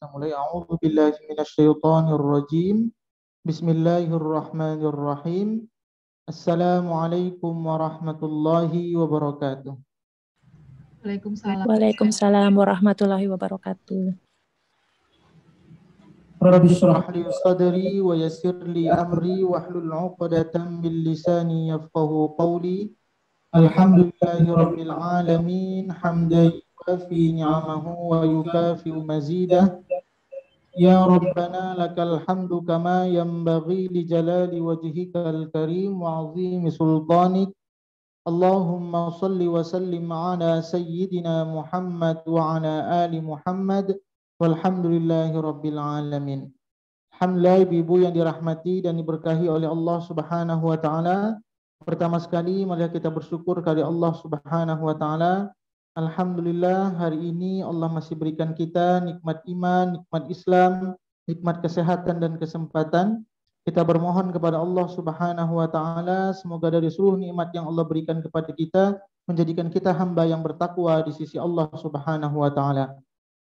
kita mulai. A'udzubillahi minasyaitonirrajim. Bismillahirrahmanirrahim. Assalamualaikum warahmatullahi wabarakatuh. Waalaikumsalam warahmatullahi wabarakatuh. Rabbi shrah li sadri wa yassir li amri wahlul 'uqdatam min lisani yafqahu qawli. Alhamdulillahi rabbil alamin hamdan yukafi ni'amahu wa yukafi mazidah. Ya Rabbana lakal hamdu kama yanbaghi li jalali wajhikal karim wa 'azimi sultanik. Allahumma salli wa sallim ala sayyidina Muhammad wa ala ali Muhammad walhamdulillahi rabbil alamin. Alhamdulillah, ibu yang dirahmati dan diberkahi oleh Allah Subhanahu wa taala. Pertama sekali mari kita bersyukur kepada Allah Subhanahu wa taala. Alhamdulillah, hari ini Allah masih berikan kita nikmat iman, nikmat Islam, nikmat kesehatan dan kesempatan. Kita bermohon kepada Allah Subhanahu wa taala semoga dari seluruh nikmat yang Allah berikan kepada kita menjadikan kita hamba yang bertakwa di sisi Allah Subhanahu wa taala.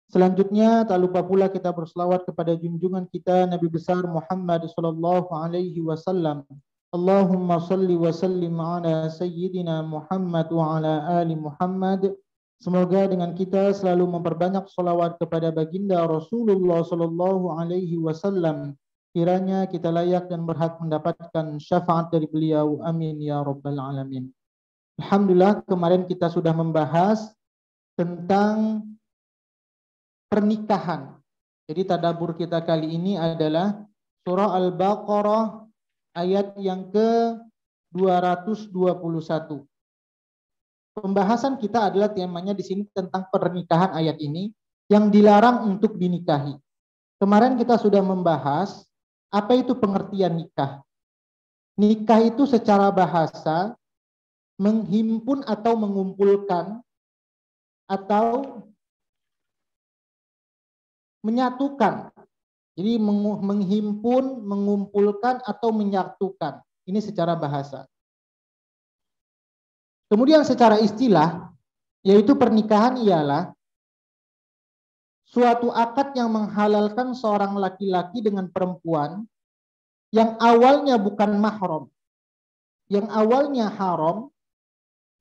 Selanjutnya tak lupa pula kita berselawat kepada junjungan kita Nabi besar Muhammad sallallahu alaihi wasallam. Allahumma salli wa sallim ala sayyidina Muhammad wa ala ali Muhammad. Semoga dengan kita selalu memperbanyak selawat kepada baginda Rasulullah sallallahu alaihi wasallam. Kiranya kita layak dan berhak mendapatkan syafaat dari beliau. Amin ya rabbal alamin. Alhamdulillah, kemarin kita sudah membahas tentang pernikahan. Jadi tadabbur kita kali ini adalah surah Al-Baqarah ayat yang ke-221. Pembahasan kita adalah temanya di sini tentang pernikahan ayat ini yang dilarang untuk dinikahi. Kemarin kita sudah membahas apa itu pengertian nikah. Nikah itu secara bahasa menghimpun atau mengumpulkan atau menyatukan. Jadi menghimpun, mengumpulkan atau menyatukan. Ini secara bahasa. Kemudian secara istilah, yaitu pernikahan ialah suatu akad yang menghalalkan seorang laki-laki dengan perempuan yang awalnya bukan mahram, yang awalnya haram,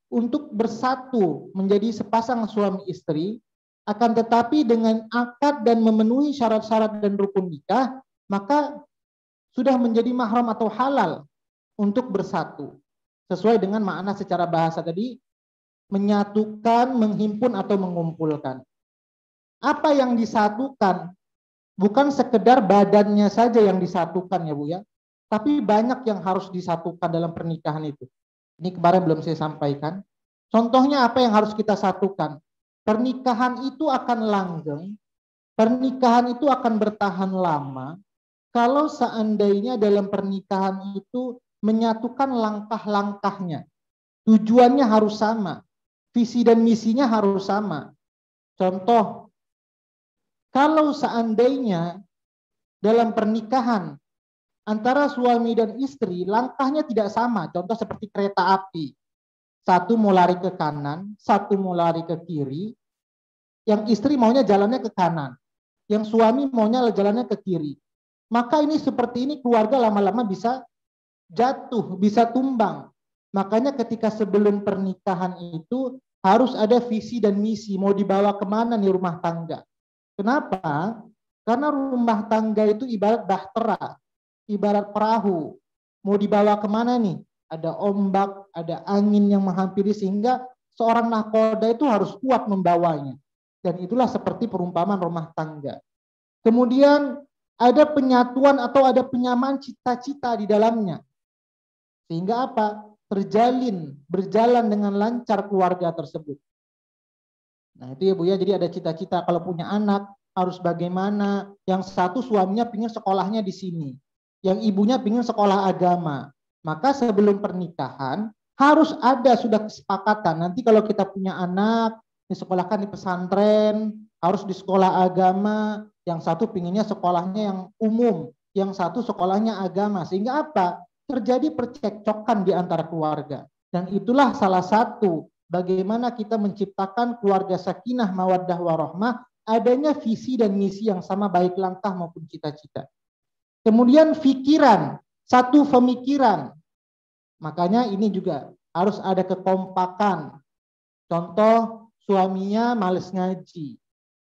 untuk bersatu menjadi sepasang suami istri, akan tetapi dengan akad dan memenuhi syarat-syarat dan rukun nikah, maka sudah menjadi mahram atau halal untuk bersatu. Sesuai dengan makna secara bahasa tadi, menyatukan, menghimpun atau mengumpulkan. Apa yang disatukan? Bukan sekedar badannya saja yang disatukan ya Bu ya, tapi banyak yang harus disatukan dalam pernikahan itu. Ini kemarin belum saya sampaikan. Contohnya apa yang harus kita satukan? Pernikahan itu akan langgeng, pernikahan itu akan bertahan lama, kalau seandainya dalam pernikahan itu menyatukan langkah-langkahnya. Tujuannya harus sama, visi dan misinya harus sama. Contoh, kalau seandainya dalam pernikahan antara suami dan istri langkahnya tidak sama, contoh seperti kereta api. Satu mau lari ke kanan, satu mau lari ke kiri. Yang istri maunya jalannya ke kanan, yang suami maunya jalannya ke kiri. Maka ini seperti ini keluarga lama-lama bisa jatuh, bisa tumbang. Makanya ketika sebelum pernikahan itu harus ada visi dan misi, mau dibawa kemana nih rumah tangga. Kenapa? Karena rumah tangga itu ibarat bahtera, ibarat perahu. Mau dibawa kemana nih? Ada ombak, ada angin yang menghampiri sehingga seorang nahkoda itu harus kuat membawanya. Dan itulah seperti perumpamaan rumah tangga. Kemudian ada penyatuan atau ada penyamaan cita-cita di dalamnya. Sehingga apa? Berjalan dengan lancar keluarga tersebut. Nah itu ya Bu ya, jadi ada cita-cita kalau punya anak harus bagaimana. Yang satu suaminya pingin sekolahnya di sini. Yang ibunya pingin sekolah agama. Maka sebelum pernikahan harus ada sudah kesepakatan. Nanti kalau kita punya anak, disekolahkan di pesantren, harus di sekolah agama. Yang satu pinginnya sekolahnya yang umum, yang satu sekolahnya agama. Sehingga apa? Terjadi percekcokan di antara keluarga. Dan itulah salah satu bagaimana kita menciptakan keluarga sakinah, mawaddah, warahmah adanya visi dan misi yang sama baik langkah maupun cita-cita. Kemudian pikiran, satu pemikiran. Makanya ini juga harus ada kekompakan. Contoh, suaminya males ngaji,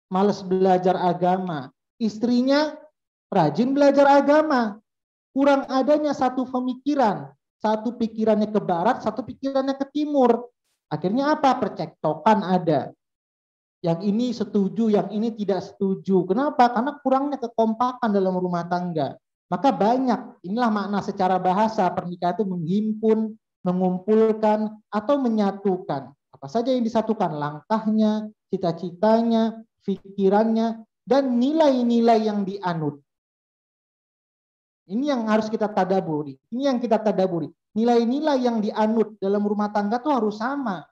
males belajar agama, istrinya rajin belajar agama. Kurang adanya satu pemikiran, satu pikirannya ke barat, satu pikirannya ke timur. Akhirnya apa? Percekcokan ada. Yang ini setuju, yang ini tidak setuju. Kenapa? Karena kurangnya kekompakan dalam rumah tangga. Maka banyak, inilah makna secara bahasa, pernikahan itu menghimpun, mengumpulkan, atau menyatukan. Apa saja yang disatukan? Langkahnya, cita-citanya, pikirannya, dan nilai-nilai yang dianut. Ini yang harus kita tadaburi. Ini yang kita tadaburi. Nilai-nilai yang dianut dalam rumah tangga itu harus sama.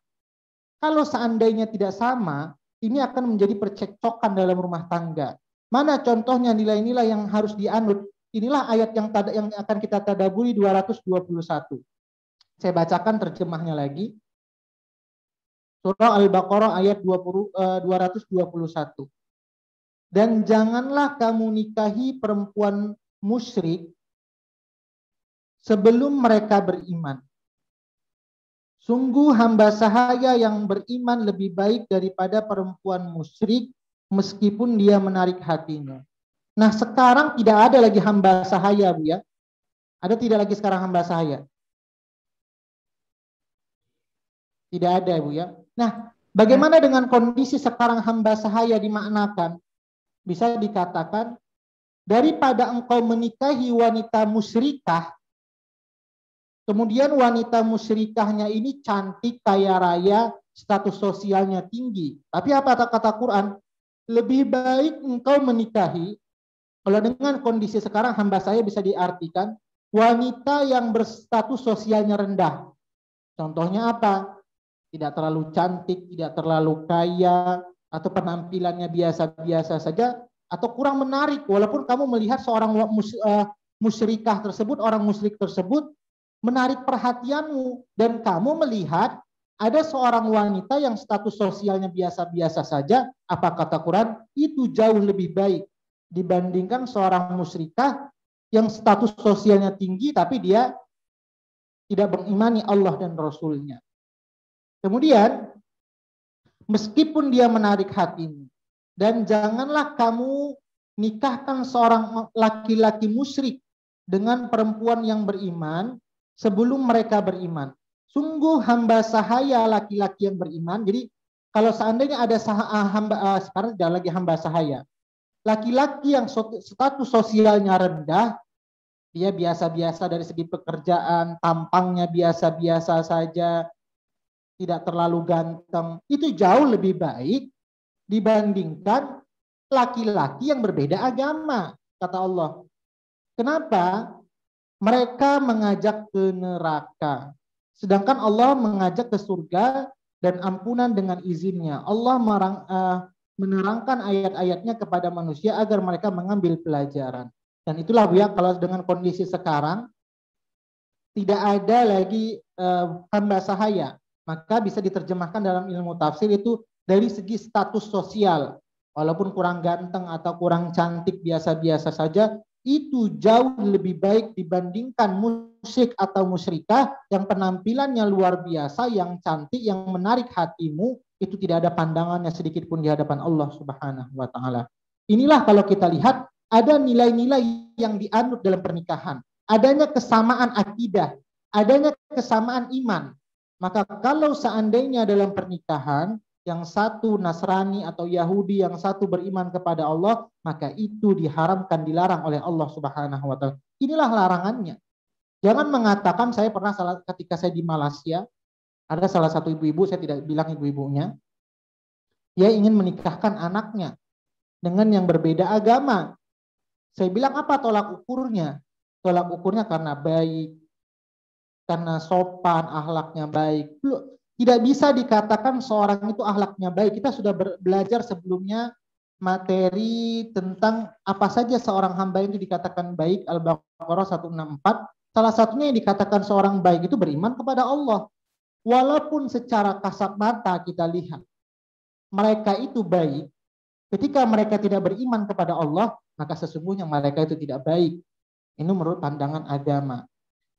Kalau seandainya tidak sama, ini akan menjadi percekcokan dalam rumah tangga. Mana contohnya nilai-nilai yang harus dianut? Inilah ayat yang akan kita tadaburi 221. Saya bacakan terjemahnya lagi. Surah Al-Baqarah ayat 221. Dan janganlah kamu nikahi perempuan musyrik sebelum mereka beriman. Sungguh hamba sahaya yang beriman lebih baik daripada perempuan musyrik meskipun dia menarik hatinya. Nah, sekarang tidak ada lagi hamba sahaya, Bu ya. Ada tidak lagi sekarang hamba sahaya? Tidak ada, Bu ya. Nah, bagaimana dengan kondisi sekarang hamba sahaya dimaknakan? Bisa dikatakan, daripada engkau menikahi wanita musyrikah, kemudian wanita musyrikahnya ini cantik, kaya raya, status sosialnya tinggi. Tapi apa kata Quran? Lebih baik engkau menikahi, kalau dengan kondisi sekarang hamba saya bisa diartikan, wanita yang berstatus sosialnya rendah. Contohnya apa? Tidak terlalu cantik, tidak terlalu kaya, atau penampilannya biasa-biasa saja, atau kurang menarik. Walaupun kamu melihat seorang musyrikah tersebut, orang musyrik tersebut, menarik perhatianmu, dan kamu melihat ada seorang wanita yang status sosialnya biasa-biasa saja, apa kata Quran? Itu jauh lebih baik dibandingkan seorang musyrikah yang status sosialnya tinggi tapi dia tidak mengimani Allah dan Rasulnya. Kemudian, meskipun dia menarik hatimu, dan janganlah kamu nikahkan seorang laki-laki musyrik dengan perempuan yang beriman sebelum mereka beriman. Sungguh hamba sahaya laki-laki yang beriman. Jadi kalau seandainya ada hamba, sekarang tidak lagi hamba sahaya, laki-laki yang status sosialnya rendah, dia biasa-biasa dari segi pekerjaan, tampangnya biasa-biasa saja, tidak terlalu ganteng, itu jauh lebih baik dibandingkan laki-laki yang berbeda agama, kata Allah. Kenapa? Mereka mengajak ke neraka, sedangkan Allah mengajak ke surga dan ampunan dengan izinnya. Allah menerangkan ayat-ayatnya kepada manusia agar mereka mengambil pelajaran. Dan itulah Bu ya, kalau dengan kondisi sekarang tidak ada lagi hamba sahaya, maka bisa diterjemahkan dalam ilmu tafsir itu dari segi status sosial. Walaupun kurang ganteng atau kurang cantik biasa-biasa saja, itu jauh lebih baik dibandingkan musyrik atau musyrikah yang penampilannya luar biasa, yang cantik, yang menarik hatimu, itu tidak ada pandangannya sedikit pun di hadapan Allah Subhanahu wa taala. Inilah kalau kita lihat ada nilai-nilai yang dianut dalam pernikahan. Adanya kesamaan akidah, adanya kesamaan iman. Maka kalau seandainya dalam pernikahan yang satu Nasrani atau Yahudi, yang satu beriman kepada Allah, maka itu diharamkan, dilarang oleh Allah Subhanahu wa taala. Inilah larangannya. Jangan mengatakan, saya pernah ketika saya di Malaysia, ada salah satu ibu-ibu, saya tidak bilang ibu-ibunya, dia ingin menikahkan anaknya dengan yang berbeda agama. Saya bilang apa tolak ukurnya? Tolak ukurnya karena baik, karena sopan, akhlaknya baik. Tidak bisa dikatakan seorang itu akhlaknya baik. Kita sudah belajar sebelumnya materi tentang apa saja seorang hamba itu dikatakan baik, Al-Baqarah 164. Salah satunya yang dikatakan seorang baik itu beriman kepada Allah. Walaupun secara kasat mata kita lihat mereka itu baik, Ketika mereka tidak beriman kepada Allah, maka sesungguhnya mereka itu tidak baik. Ini menurut pandangan agama.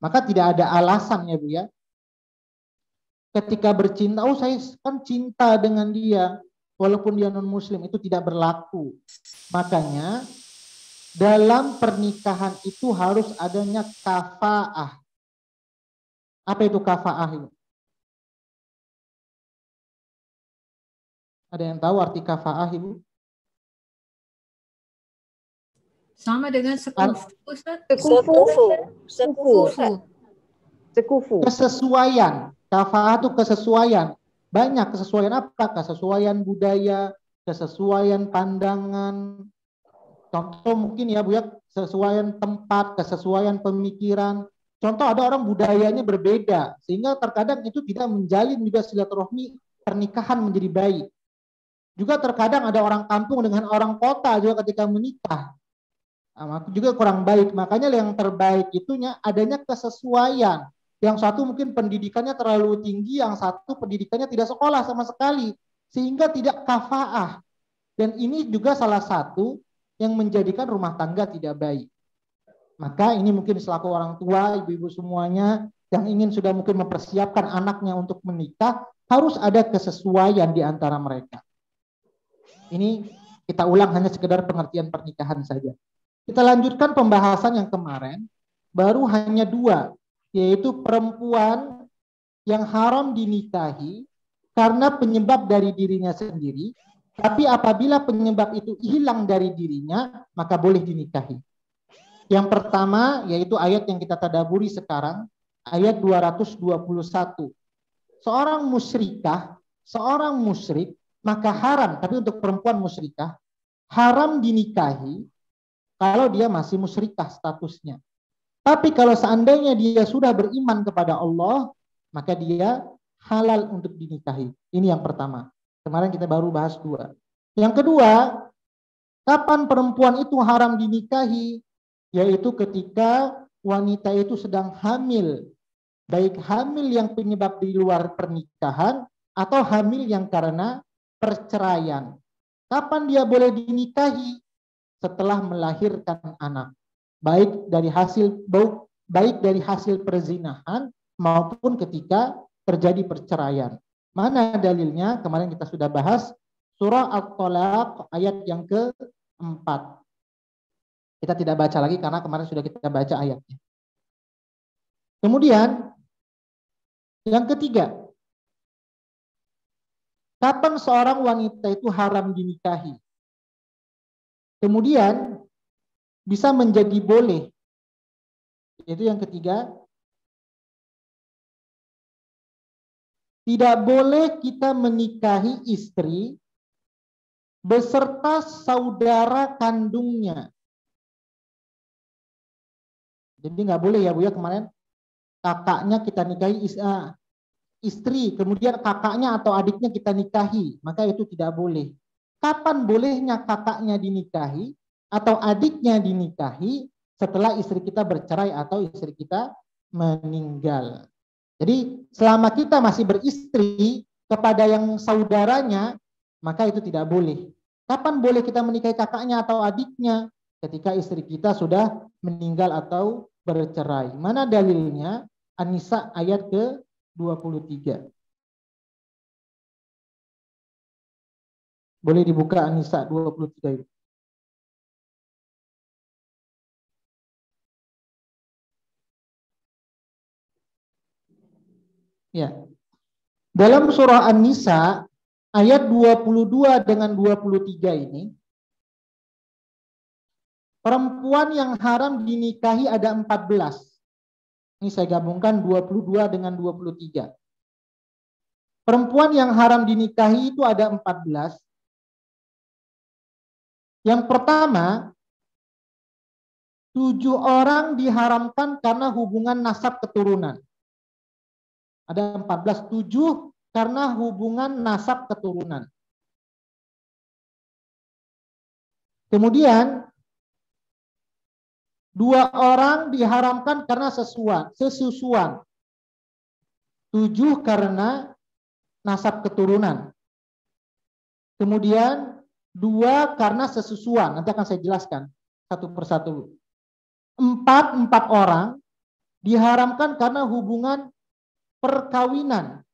Maka tidak ada alasan ya Bu ya. Ketika bercinta, oh saya kan cinta dengan dia, walaupun dia non muslim, itu tidak berlaku. Makanya dalam pernikahan itu harus adanya kafaah. Apa itu kafaah itu? Ada yang tahu arti kafaah Ibu? Sama dengan sekufu, Ustaz. Sekufu. Kesesuaian. Kafaah itu kesesuaian. Banyak kesesuaian apa? Kesesuaian budaya, kesesuaian pandangan. Contoh mungkin ya Bu ya, kesesuaian tempat, kesesuaian pemikiran. Contoh ada orang budayanya berbeda, sehingga terkadang itu tidak menjalin juga silaturahmi, pernikahan menjadi baik. Juga terkadang ada orang kampung dengan orang kota juga ketika menikah. Juga kurang baik. Makanya yang terbaik itunya adanya kesesuaian. Yang satu mungkin pendidikannya terlalu tinggi, yang satu pendidikannya tidak sekolah sama sekali, sehingga tidak kafaah. Dan ini juga salah satu yang menjadikan rumah tangga tidak baik. Maka ini mungkin selaku orang tua, ibu-ibu semuanya yang ingin sudah mungkin mempersiapkan anaknya untuk menikah, harus ada kesesuaian di antara mereka. Ini kita ulang hanya sekedar pengertian pernikahan saja. Kita lanjutkan pembahasan yang kemarin, baru hanya 2, yaitu perempuan yang haram dinikahi karena penyebab dari dirinya sendiri, tapi apabila penyebab itu hilang dari dirinya, maka boleh dinikahi. Yang pertama yaitu ayat yang kita tadaburi sekarang, ayat 221. Seorang musyrikah, seorang musyrik, maka haram, tapi untuk perempuan musyrikah, haram dinikahi kalau dia masih musyrikah statusnya. Tapi kalau seandainya dia sudah beriman kepada Allah, maka dia halal untuk dinikahi. Ini yang pertama. Kemarin kita baru bahas 2. Yang kedua, kapan perempuan itu haram dinikahi? Yaitu ketika wanita itu sedang hamil. Baik hamil yang penyebab di luar pernikahan atau hamil yang karena perceraian. Kapan dia boleh dinikahi? Setelah melahirkan anak. Baik dari hasil perzinahan maupun ketika terjadi perceraian. Mana dalilnya? Kemarin kita sudah bahas surah At-Thalaq ayat yang ke-4. Kita tidak baca lagi karena kemarin sudah kita baca ayatnya. Kemudian yang ketiga, kapan seorang wanita itu haram dinikahi? Kemudian bisa menjadi boleh. Itu yang ketiga. Tidak boleh kita menikahi istri beserta saudara kandungnya. Jadi nggak boleh ya Bu ya, kemarin kakaknya kita nikahi istri, kemudian kakaknya atau adiknya kita nikahi, maka itu tidak boleh. Kapan bolehnya kakaknya dinikahi atau adiknya dinikahi? Setelah istri kita bercerai atau istri kita meninggal. Jadi selama kita masih beristri kepada yang saudaranya, maka itu tidak boleh. Kapan boleh kita menikahi kakaknya atau adiknya? Ketika istri kita sudah meninggal atau bercerai. Mana dalilnya? An-Nisa ayat ke-23. Boleh dibuka An-Nisa 23 itu. Ya. Dalam surah An-Nisa ayat 22 dengan 23 ini, perempuan yang haram dinikahi ada 14. Ini saya gabungkan 22 dengan 23. Perempuan yang haram dinikahi itu ada 14. Yang pertama, 7 orang diharamkan karena hubungan nasab keturunan. Ada 14, 7 karena hubungan nasab keturunan. Kemudian 2 orang diharamkan karena sesusuan. 7 karena nasab keturunan. Kemudian 2 karena sesusuan. Nanti akan saya jelaskan satu persatu. 4 orang diharamkan karena hubungan perkawinan.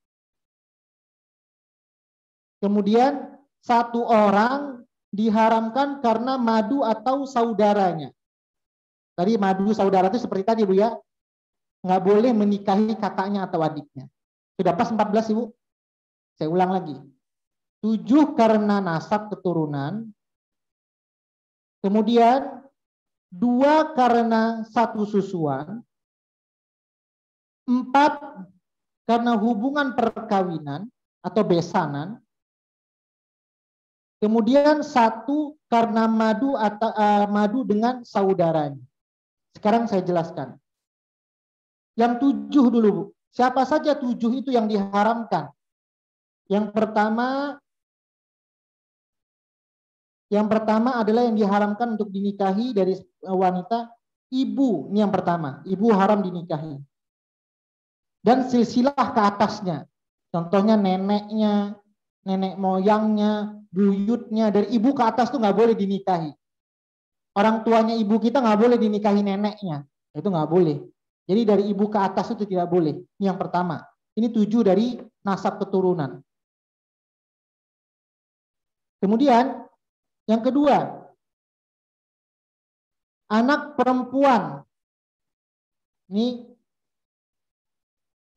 Kemudian 1 orang diharamkan karena madu atau saudaranya. Tadi madu saudara itu seperti tadi Bu ya. Nggak boleh menikahi kakaknya atau adiknya. Sudah pas 14 Ibu? Saya ulang lagi. 7 karena nasab keturunan. Kemudian 2 karena satu susuan. 4 karena hubungan perkawinan atau besanan. Kemudian 1 karena madu atau madu dengan saudaranya. Sekarang saya jelaskan. Yang 7 dulu Bu. Siapa saja 7 itu yang diharamkan? Yang pertama adalah yang diharamkan untuk dinikahi dari wanita, ibu. Ini yang pertama, ibu haram dinikahi. Dan silsilah ke atasnya. Contohnya neneknya, nenek moyangnya, buyutnya, dari ibu ke atas tuh nggak boleh dinikahi. Orang tuanya ibu kita nggak boleh dinikahi neneknya, itu nggak boleh. Jadi dari ibu ke atas itu tidak boleh. Ini yang pertama. Ini 7 dari nasab keturunan. Kemudian yang kedua, anak perempuan. Ini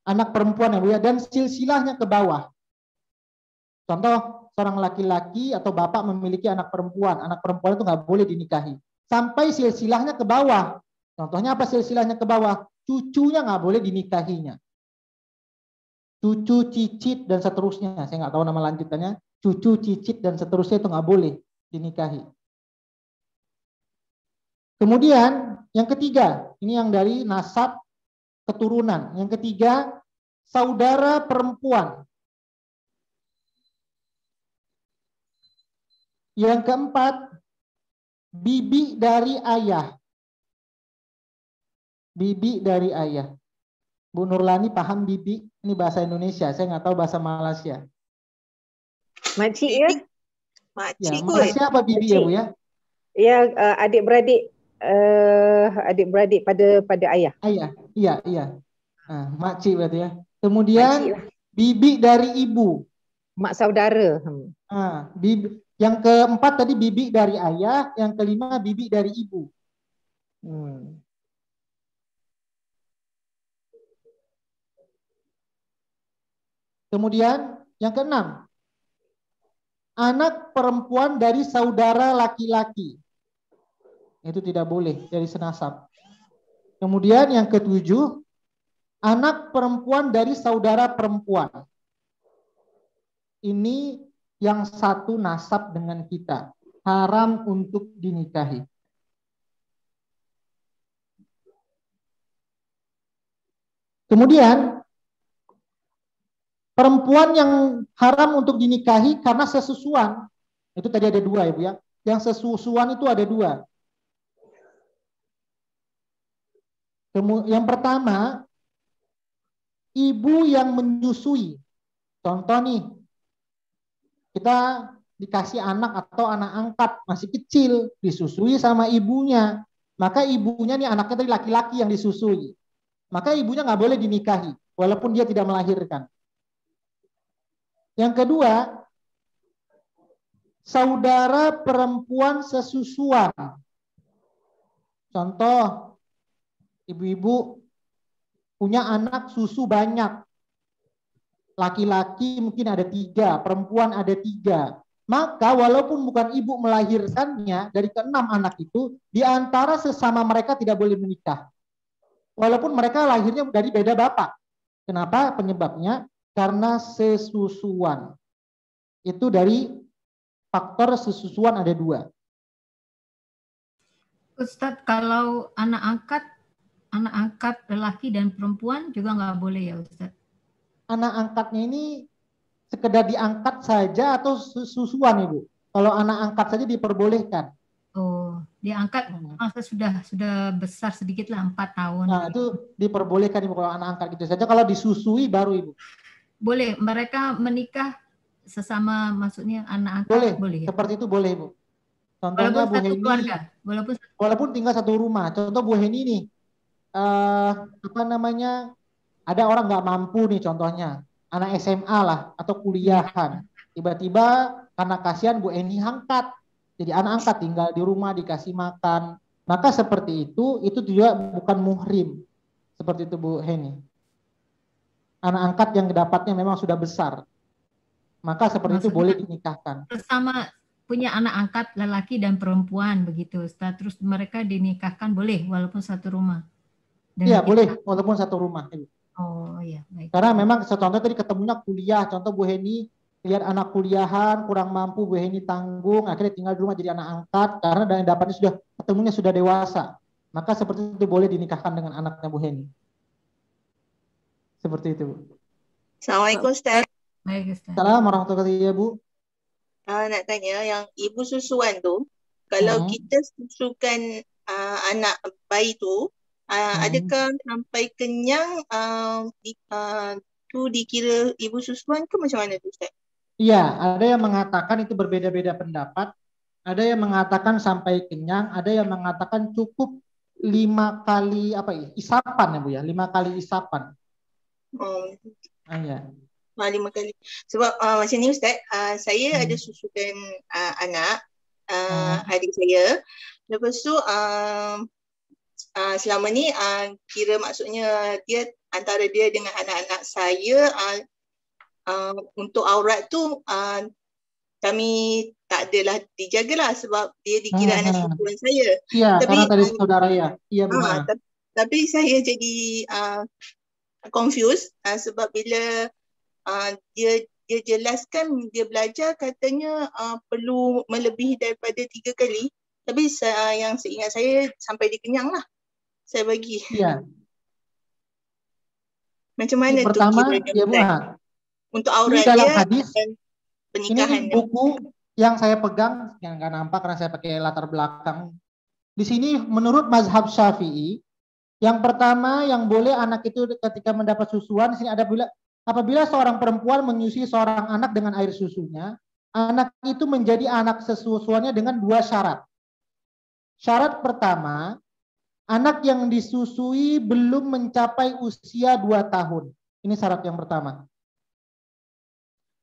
anak perempuan ya Bu ya, dan silsilahnya ke bawah. Contoh, seorang laki-laki atau bapak memiliki anak perempuan. Anak perempuan itu nggak boleh dinikahi. Sampai silsilahnya ke bawah. Contohnya apa silsilahnya ke bawah? Cucunya nggak boleh dinikahinya. Cucu, cicit, dan seterusnya. Saya nggak tahu nama lanjutannya. Cucu, cicit, dan seterusnya itu nggak boleh dinikahi. Kemudian yang ketiga, ini yang dari nasab keturunan. Yang ketiga, saudara perempuan. Yang keempat, bibi dari ayah. Bibi dari ayah. Bu Nurlani paham bibi? Ini bahasa Indonesia, saya nggak tahu bahasa Malaysia. Makcik ya? Ya, Malaysia apa bibi ya Bu ya? Ya, adik-beradik pada ayah. Ayah, iya. Nah, makcik berarti ya. Kemudian Makcik lah. bibi dari ibu. Mak saudara. Bibi. Yang keempat tadi bibi dari ayah, yang kelima bibi dari ibu. Kemudian yang keenam, anak perempuan dari saudara laki-laki. Itu tidak boleh dari senasab. Kemudian yang ketujuh, anak perempuan dari saudara perempuan. Ini yang satu nasab dengan kita. Haram untuk dinikahi. Kemudian perempuan yang haram untuk dinikahi karena sesusuan. Itu tadi ada 2 ya Bu ya. Yang sesusuan itu ada 2. Yang pertama, ibu yang menyusui. Contoh nih, kita dikasih anak atau anak angkat masih kecil, disusui sama ibunya. Maka ibunya nih anaknya tadi laki-laki yang disusui. Maka ibunya nggak boleh dinikahi, walaupun dia tidak melahirkan. Yang kedua, saudara perempuan sesusuan. Contoh, ibu-ibu punya anak susu banyak. Laki-laki mungkin ada 3, perempuan ada 3. Maka walaupun bukan ibu melahirkannya, dari ke-6 anak itu, di antara sesama mereka tidak boleh menikah. Walaupun mereka lahirnya dari beda bapak. Kenapa? Penyebabnya karena sesusuan. Itu dari faktor sesusuan ada 2. Ustadz, kalau anak angkat lelaki dan perempuan juga nggak boleh ya Ustadz? Anak angkatnya ini sekedar diangkat saja atau susuan Ibu? Kalau anak angkat saja diperbolehkan. Oh, diangkat masa sudah besar sedikit lah, 4 tahun. Nah, itu diperbolehkan Ibu kalau anak angkat gitu saja. Kalau disusui baru Ibu. Boleh, mereka menikah sesama maksudnya anak angkat Boleh, boleh ya? seperti itu boleh Bu. Contohnya Walaupun Bu satu Heni, keluarga, walaupun walaupun tinggal satu rumah. Contoh Bu Heni nih, apa namanya, ada orang nggak mampu nih contohnya, anak SMA lah atau kuliahan. Tiba-tiba karena kasihan Bu Heni angkat, jadi anak angkat tinggal di rumah dikasih makan. Maka seperti itu juga bukan muhrim. Seperti itu Bu Heni. Anak angkat yang dapatnya memang sudah besar. Maka seperti itu boleh dinikahkan. Bersama punya anak angkat lelaki dan perempuan begitu Ustaz. Terus mereka dinikahkan boleh walaupun satu rumah. Iya boleh walaupun satu rumah. Oh iya baik. Karena memang contoh tadi ketemunya kuliah. Contoh Bu Heni lihat anak kuliahan kurang mampu, Bu Heni tanggung, akhirnya tinggal di rumah jadi anak angkat karena yang dapatnya sudah ketemunya sudah dewasa. Maka seperti itu boleh dinikahkan dengan anaknya Bu Heni. Seperti itu Bu. Assalamualaikum Ustaz. Baik Ustaz. Assalamualaikum warahmatullahi wabarakatuh Bu. Nak tanya yang ibu susuan tu, kalau kita susukan anak bayi tu, adakah sampai kenyang tu dikira ibu susuan ke macam mana tu Ustaz? Iya, ada yang mengatakan itu berbeda-beda pendapat. Ada yang mengatakan sampai kenyang, ada yang mengatakan cukup 5 kali isapan ya Bu ya, 5 kali isapan. Ya. 5 kali. Sebab macam ni Ustaz, saya ada susukan anak adik saya. Lepas tu selama ni kira maksudnya dia antara dia dengan anak-anak saya untuk aurat tu kami tak adalah dijagalah sebab dia dikira anak susuan saya. Iya, tapi karena tadi saudara ya. Iya benar. Tapi saya jadi confused sebab bila dia jelaskan dia belajar katanya perlu melebihi daripada 3 kali. Tapi yang seingat saya sampai dikenyang lah. Saya bagi. Iya. Macam mana tu pertama, ya Bu, untuk aurat dalam dia hadis, dan pernikahan. Ini buku yang saya pegang, yang nggak nampak karena saya pakai latar belakang. Di sini menurut mazhab Syafi'i, yang pertama yang boleh anak itu ketika mendapat susuan, di sini ada apabila seorang perempuan menyusui seorang anak dengan air susunya, anak itu menjadi anak sesusuannya dengan 2 syarat. Syarat pertama, anak yang disusui belum mencapai usia 2 tahun. Ini syarat yang pertama.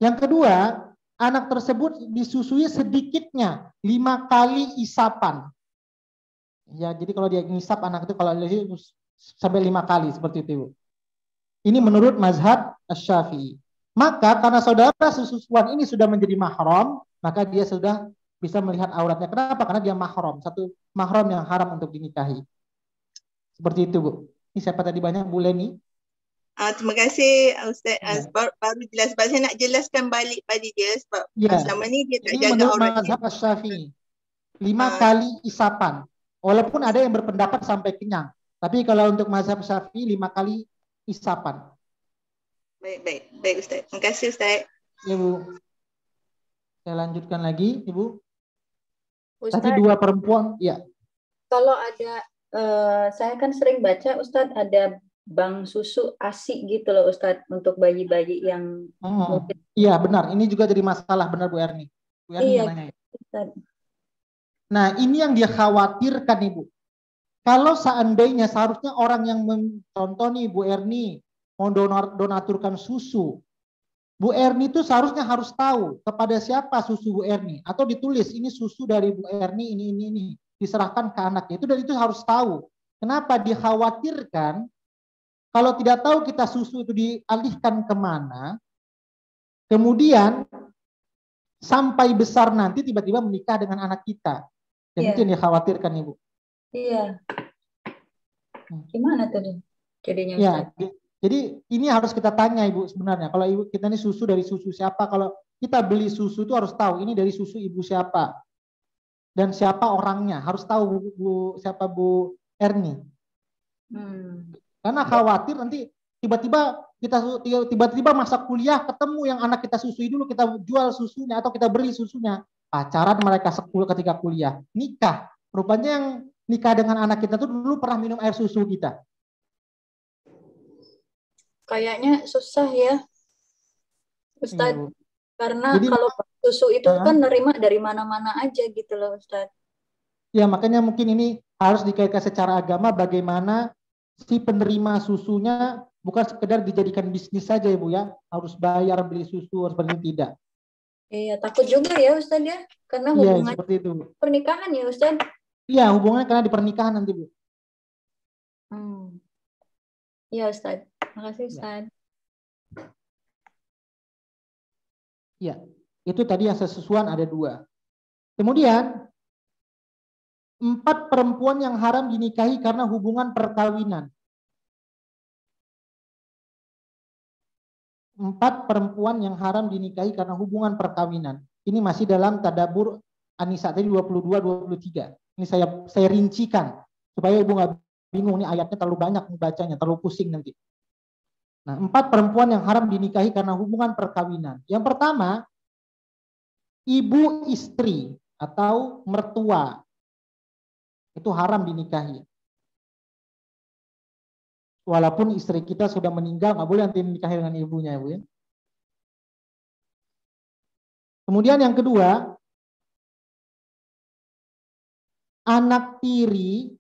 Yang kedua, anak tersebut disusui sedikitnya 5 kali isapan. Ya, jadi kalau dia ngisap anak itu kalau sampai 5 kali seperti itu. Ini menurut mazhab Asy-Syafi'i. Maka karena saudara susuan ini sudah menjadi mahram, maka dia sudah bisa melihat auratnya. Kenapa? Karena dia mahram, satu mahram yang haram untuk dinikahi. Seperti itu Bu. Ini siapa tadi banyak Bu Leni? Terima kasih Ustaz. Baru jelas. Sebab saya nak jelaskan balik pada dia sebab selama ni dia tak jaga aurat dia. Mazhab Asy-Syafi'i 5 kali isapan. Walaupun ada yang berpendapat sampai kenyang. Tapi kalau untuk mazhab Syafi'i 5 kali isapan. Baik Ustaz. Terima kasih Ustaz. Ya Bu. Saya lanjutkan lagi Ibu. Ustaz, tadi 2 perempuan, ya. Kalau ada, saya kan sering baca Ustadz ada bank susu ASI gitu loh Ustadz untuk bayi-bayi yang mungkin. Iya benar, ini juga jadi masalah benar Bu Erni. Bu Erni nanya. Nah ini yang dia khawatirkan Ibu. Kalau seandainya seharusnya orang yang contoh nih Bu Erni mau donaturkan susu, Bu Erni itu seharusnya harus tahu kepada siapa susu Bu Erni, atau ditulis ini susu dari Bu Erni ini diserahkan ke anaknya. Itu dan itu harus tahu. Kenapa dikhawatirkan kalau tidak tahu kita susu itu dialihkan kemana, kemudian sampai besar nanti tiba-tiba menikah dengan anak kita. Dan itu yang dikhawatirkan Ibu. Iya. Gimana tuh jadinya Ya, Ustaz? jadi ini harus kita tanya Ibu sebenarnya. Kalau Ibu kita ini susu dari susu siapa? Kalau kita beli susu itu harus tahu ini dari susu ibu siapa dan siapa orangnya. Harus tahu siapa Bu Erni. Karena khawatir nanti tiba-tiba masa kuliah ketemu yang anak kita susui dulu, kita jual susunya atau kita beli susunya. Pacaran mereka ketika kuliah, nikah. Rupanya yang nikah dengan anak kita tuh dulu pernah minum air susu kita. Kayaknya susah ya, Ustadz. Karena Jadi, kalau susu itu ah, kan nerima dari mana-mana aja gitu loh Ustadz. ya makanya mungkin ini harus dikaitkan secara agama bagaimana si penerima susunya bukan sekedar dijadikan bisnis saja Ibu ya, harus bayar beli susu seperti itu, tidak. Iya, takut juga ya Ustadz ya, karena Iya, hubungan seperti itu. pernikahan ya Ustadz. Iya, hubungannya karena di pernikahan nanti Bu. Iya Ustadz, makasih Ya. Ustadz. Iya, itu tadi yang sesusuan ada 2. Kemudian 4 perempuan yang haram dinikahi karena hubungan perkawinan. 4 perempuan yang haram dinikahi karena hubungan perkawinan. Ini masih dalam Tadabbur An-Nisa tadi 22-23. Ini saya rincikan supaya Ibu nggak bingung nih ayatnya terlalu banyak membacanya, terlalu pusing nanti. Nah, 4 perempuan yang haram dinikahi karena hubungan perkawinan. Yang pertama, ibu istri atau mertua. Itu haram dinikahi. Walaupun istri kita sudah meninggal, nggak boleh nanti menikahi dengan ibunya, Bu ya. Kemudian yang kedua, anak tiri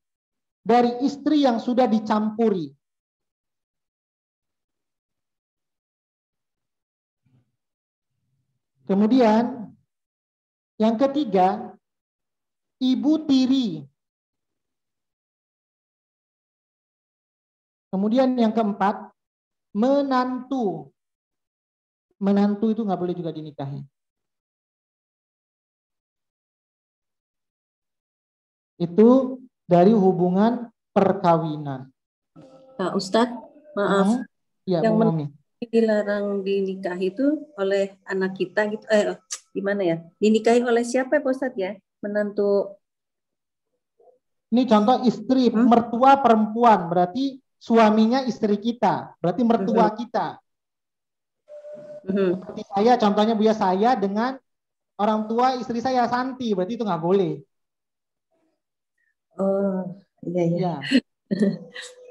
dari istri yang sudah dicampuri. Kemudian yang ketiga, ibu tiri. Kemudian yang keempat, menantu. Menantu itu nggak boleh juga dinikahi. Itu dari hubungan perkawinan. Pak Ustadz, maaf. Ya, yang Bu Umi. Dilarang dinikahi itu oleh anak kita gitu. Gimana ya? Dinikahi oleh siapa ya Pak Ustadz ya? Menantu. Ini contoh istri, mertua perempuan, berarti suaminya istri kita, berarti mertua kita. Seperti saya, contohnya Bu ya, saya dengan orang tua istri saya Santi, berarti itu nggak boleh. Oh, iya. Ya.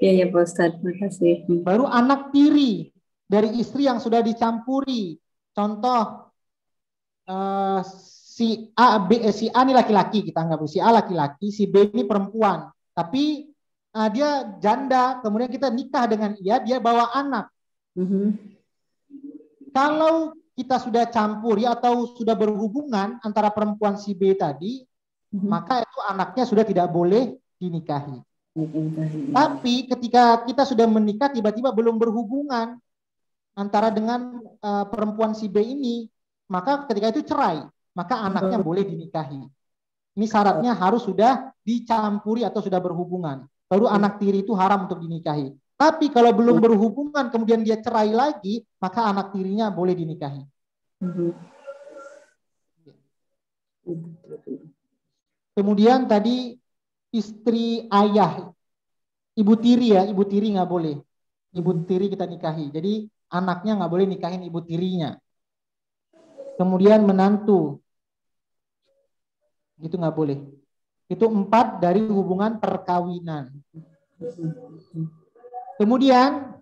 Iya Pak Ustadz, makasih. Baru anak tiri dari istri yang sudah dicampuri. Contoh si A ini laki-laki, kita anggap si A laki-laki, si B ini perempuan. Tapi dia janda, kemudian kita nikah dengan dia bawa anak. Kalau kita sudah campuri atau sudah berhubungan antara perempuan si B tadi, maka itu anaknya sudah tidak boleh dinikahi. Tapi ketika kita sudah menikah tiba-tiba belum berhubungan antara dengan perempuan si B ini, maka ketika itu cerai, maka anaknya boleh dinikahi. Ini syaratnya harus sudah dicampuri atau sudah berhubungan. Baru anak tiri itu haram untuk dinikahi. Tapi kalau belum berhubungan kemudian dia cerai lagi, maka anak tirinya boleh dinikahi. Kemudian tadi istri ayah, ibu tiri ya, ibu tiri nggak boleh. Ibu tiri kita nikahi. Jadi anaknya nggak boleh nikahin ibu tirinya. Kemudian menantu, itu nggak boleh. Itu 4 dari hubungan perkawinan. Kemudian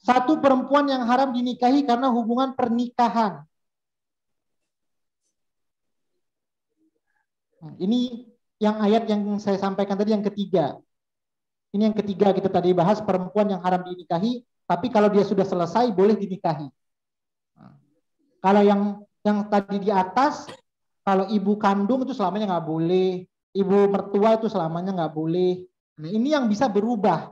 1 perempuan yang haram dinikahi karena hubungan pernikahan. Ini yang ayat yang saya sampaikan tadi yang ketiga. Ini yang ketiga kita tadi bahas, perempuan yang haram dinikahi, tapi kalau dia sudah selesai boleh dinikahi. Kalau yang tadi di atas, kalau ibu kandung itu selamanya nggak boleh, ibu mertua itu selamanya nggak boleh. Nah, ini yang bisa berubah.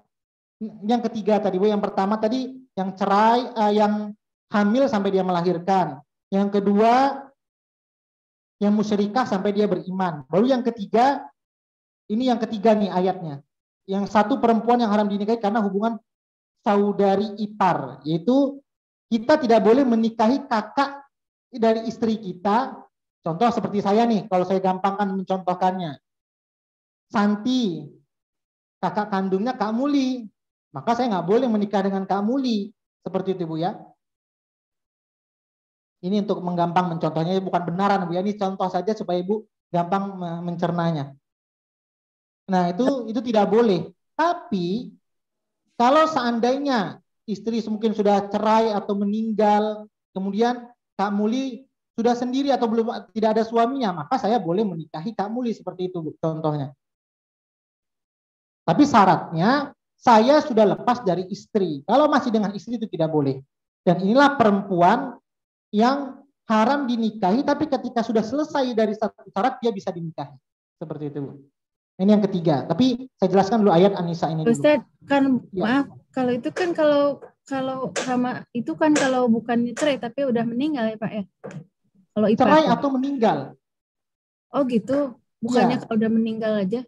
Yang ketiga tadi, Bu, yang pertama tadi yang cerai, yang hamil sampai dia melahirkan. Yang kedua yang musyrikah sampai dia beriman. Baru yang ketiga, ini yang ketiga nih ayatnya. Yang 1 perempuan yang haram dinikahi karena hubungan saudari ipar, yaitu kita tidak boleh menikahi kakak dari istri kita. Contoh seperti saya nih, kalau saya gampangkan mencontohkannya. Santi, kakak kandungnya Kak Muli, maka saya nggak boleh menikah dengan Kak Muli. Seperti itu Bu ya. Ini untuk menggampang mencontohnya, bukan benaran Bu ya. Ini contoh saja supaya Ibu gampang mencernanya. Nah, itu tidak boleh. Tapi kalau seandainya istri mungkin sudah cerai atau meninggal, kemudian Kak Muli sudah sendiri atau belum, tidak ada suaminya, maka saya boleh menikahi Kak Muli, seperti itu contohnya. Tapi syaratnya saya sudah lepas dari istri. Kalau masih dengan istri itu tidak boleh. Dan inilah perempuan yang haram dinikahi, tapi ketika sudah selesai dari satu syarat dia bisa dinikahi. Seperti itu, Bu. Ini yang ketiga. Tapi saya jelaskan dulu ayat An-Nisa ini dulu. Ustaz, kan Ya. maaf, kalau itu kan kalau sama itu kan kalau bukan cerai tapi udah meninggal ya Pak ya. Kalau IPA Cerai atau meninggal. Oh gitu. Bukannya Ya. kalau udah meninggal aja.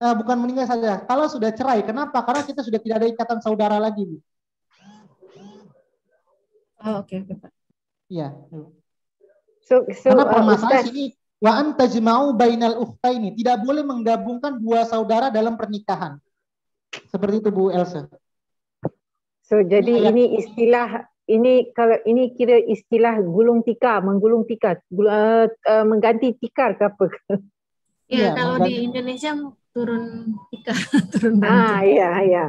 Bukan meninggal saja. Kalau sudah cerai, kenapa? Karena kita sudah tidak ada ikatan saudara lagi, Bu. Oh oke Pak. Iya. So Karena permasalahan Ustaz, sini wa antajma'u bainal ukhtaini, tidak boleh menggabungkan dua saudara dalam pernikahan. Seperti itu Bu Elsa. so jadi Ini ayat- ini istilah ini kalau ini kira istilah gulung tikar, menggulung tikar, mengganti tikar ke apa? Ya Iya, kalau mengganti. di Indonesia turun tikar, turun bantu. Iya.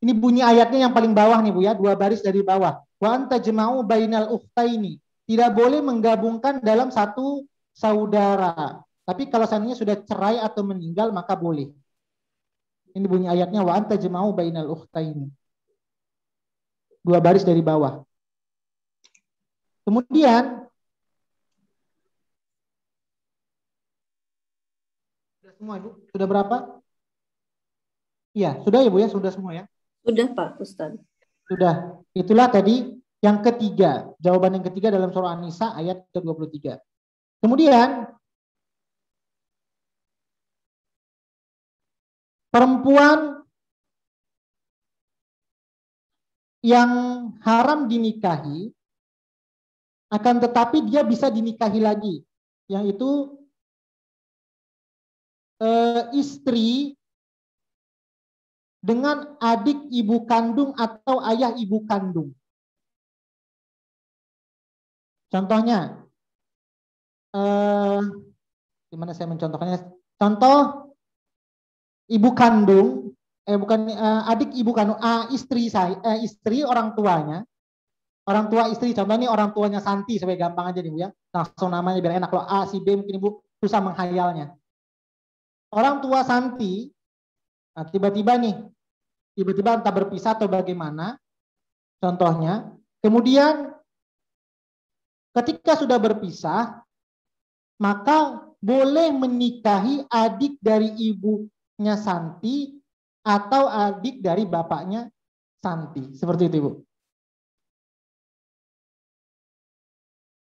Ini bunyi ayatnya yang paling bawah nih Bu ya, 2 baris dari bawah. Wa antajma'u bainal ukhtaini, tidak boleh menggabungkan dalam satu saudara. Tapi kalau seandainya sudah cerai atau meninggal maka boleh. Ini bunyi ayatnya wa antajma'u bainal ukhtaini. 2 baris dari bawah. Kemudian sudah semua Ibu? Sudah berapa? Iya, sudah ya Bu ya, sudah semua ya. Sudah Pak Ustadz. Sudah. Itulah tadi yang ketiga. Jawaban yang ketiga dalam surah An-Nisa ayat ke-23. Kemudian perempuan yang haram dinikahi akan tetapi dia bisa dinikahi lagi. Yang itu istri dengan adik ibu kandung atau ayah ibu kandung. Contohnya, gimana saya mencontohkannya? Contoh ibu kandung, adik ibu kandung, istri saya, istri orang tuanya, orang tua istri. Contoh ini orang tuanya Santi, supaya gampang aja nih Bu ya. Langsung namanya biar enak. Kalau A si B mungkin Ibu susah menghayalnya. Orang tua Santi, tiba-tiba entah berpisah atau bagaimana, contohnya, kemudian ketika sudah berpisah, maka boleh menikahi adik dari ibunya Santi atau adik dari bapaknya Santi. Seperti itu, Bu.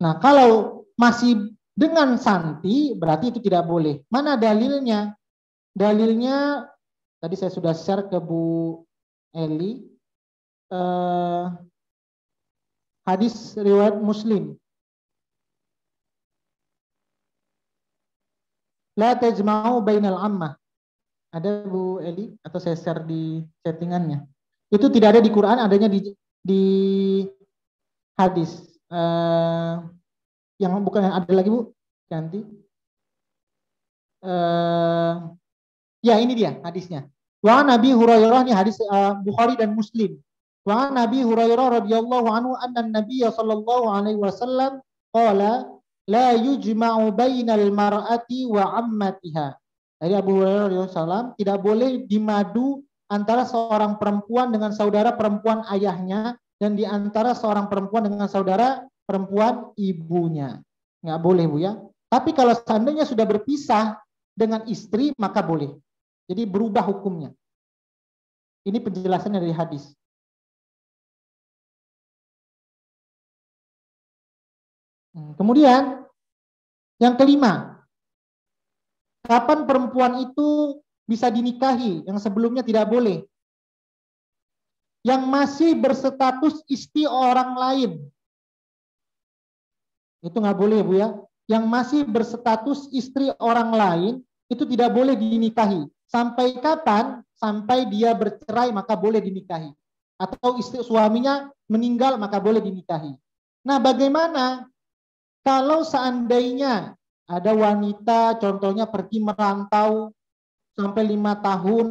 Nah, kalau masih dengan Santi, berarti itu tidak boleh. Mana dalilnya? Dalilnya, tadi saya sudah share ke Bu Eli, hadis riwayat Muslim. La tajma'u bainal ammah. Ada Bu Eli atau saya share di chattingannya. Itu tidak ada di Quran, adanya di hadis. Yang bukan yang ada lagi Bu, ganti. Ya ini dia hadisnya. Wa Nabi Hurairah, ini hadis Bukhari dan Muslim. Wa Nabi Hurairah radhiyallahu anhu anna Nabiy sallallahu alaihi wasallam qala la yujma'u bainal mar'ati wa ammatiha. Dari Abu Hurairah radhiyallahu anhu, tidak boleh dimadu antara seorang perempuan dengan saudara perempuan ayahnya dan di antara seorang perempuan dengan saudara perempuan ibunya. Nggak boleh Bu ya. Tapi kalau seandainya sudah berpisah dengan istri maka boleh. Jadi berubah hukumnya. Ini penjelasannya dari hadis. Kemudian yang kelima, kapan perempuan itu bisa dinikahi yang sebelumnya tidak boleh? Yang masih berstatus istri orang lain. Itu nggak boleh Bu ya. Yang masih berstatus istri orang lain itu tidak boleh dinikahi. Sampai kapan? Sampai dia bercerai maka boleh dinikahi. Atau istri suaminya meninggal maka boleh dinikahi. Nah, bagaimana kalau seandainya ada wanita contohnya pergi merantau sampai 5 tahun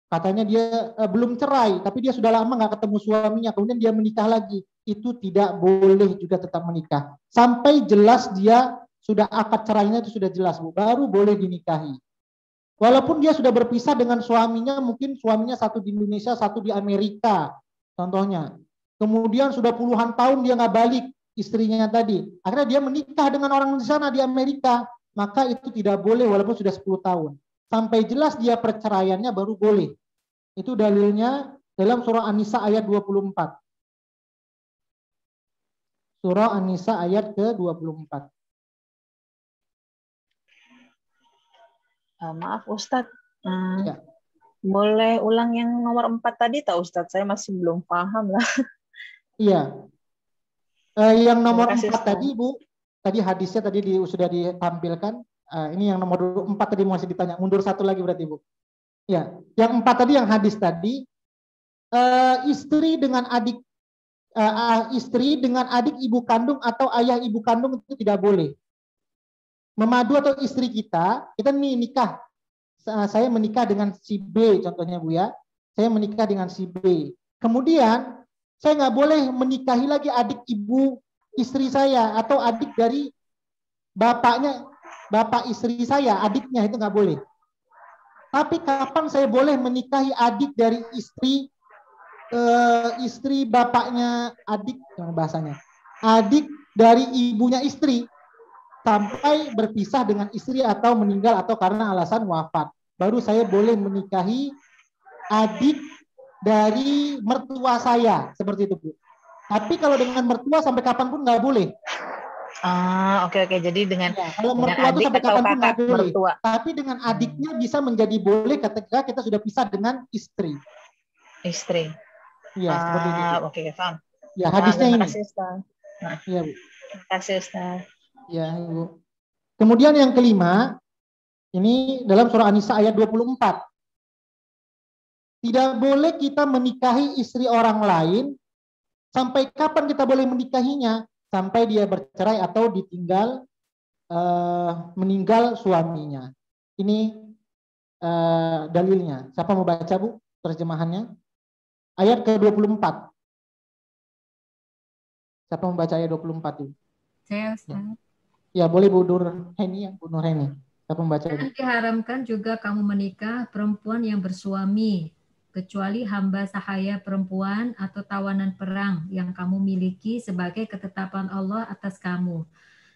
katanya dia belum cerai, tapi dia sudah lama nggak ketemu suaminya, kemudian dia menikah lagi, itu tidak boleh juga tetap menikah. Sampai jelas dia sudah akad cerainya itu sudah jelas, Bu, baru boleh dinikahi. Walaupun dia sudah berpisah dengan suaminya, mungkin suaminya satu di Indonesia, satu di Amerika, contohnya. Kemudian sudah puluhan tahun dia nggak balik, istrinya tadi. Akhirnya dia menikah dengan orang di sana di Amerika, maka itu tidak boleh walaupun sudah 10 tahun. Sampai jelas dia perceraiannya baru boleh. Itu dalilnya dalam surah An-Nisa ayat 24. Surah An-Nisa ayat ke-24. Maaf Ustadz, Ya. boleh ulang yang nomor 4 tadi tak Ustadz? Saya masih belum paham lah. Iya. Yang nomor Terima kasih, 4 tadi, Bu, tadi hadisnya tadi sudah ditampilkan. Ini yang nomor 4 tadi masih ditanya. Mundur satu lagi berarti, Bu. Ya, yang 4 tadi yang hadis tadi, istri dengan adik ibu kandung atau ayah ibu kandung itu tidak boleh. Memadu atau istri kita nih nikah. Saya menikah dengan si B contohnya, Bu ya. Saya menikah dengan si B. Kemudian saya nggak boleh menikahi lagi adik ibu istri saya atau adik dari bapak istri saya, adiknya, itu nggak boleh. Tapi kapan saya boleh menikahi adik dari istri bapaknya adik, bahasanya, adik dari ibunya istri, sampai berpisah dengan istri atau meninggal atau karena alasan wafat. Baru saya boleh menikahi adik dari mertua saya, seperti itu, Bu. Tapi kalau dengan mertua sampai kapanpun nggak boleh. Oke. Jadi dengan, kalau mertua itu sampai kapanpun nggak boleh. Tapi dengan adiknya bisa menjadi boleh ketika kita sudah pisah dengan istri. Istri. Iya, seperti itu. Oke, paham. Ya, hadisnya ini. Terima kasih, Ustaz. Iya, Bu. Terima kasih, Ustaz. Ya, Ibu. Kemudian yang kelima, ini dalam surah An-Nisa ayat 24. Tidak boleh kita menikahi istri orang lain. Sampai kapan kita boleh menikahinya? Sampai dia bercerai atau ditinggal, meninggal suaminya. Ini dalilnya. Siapa mau baca, Bu, terjemahannya? Ayat ke-24. Siapa membaca ayat 24 itu? Saya, Ustaz. Ya, boleh Bu Nurheni. Siapa membaca itu? Dan diharamkan juga kamu menikah perempuan yang bersuami, kecuali hamba sahaya perempuan atau tawanan perang yang kamu miliki sebagai ketetapan Allah atas kamu.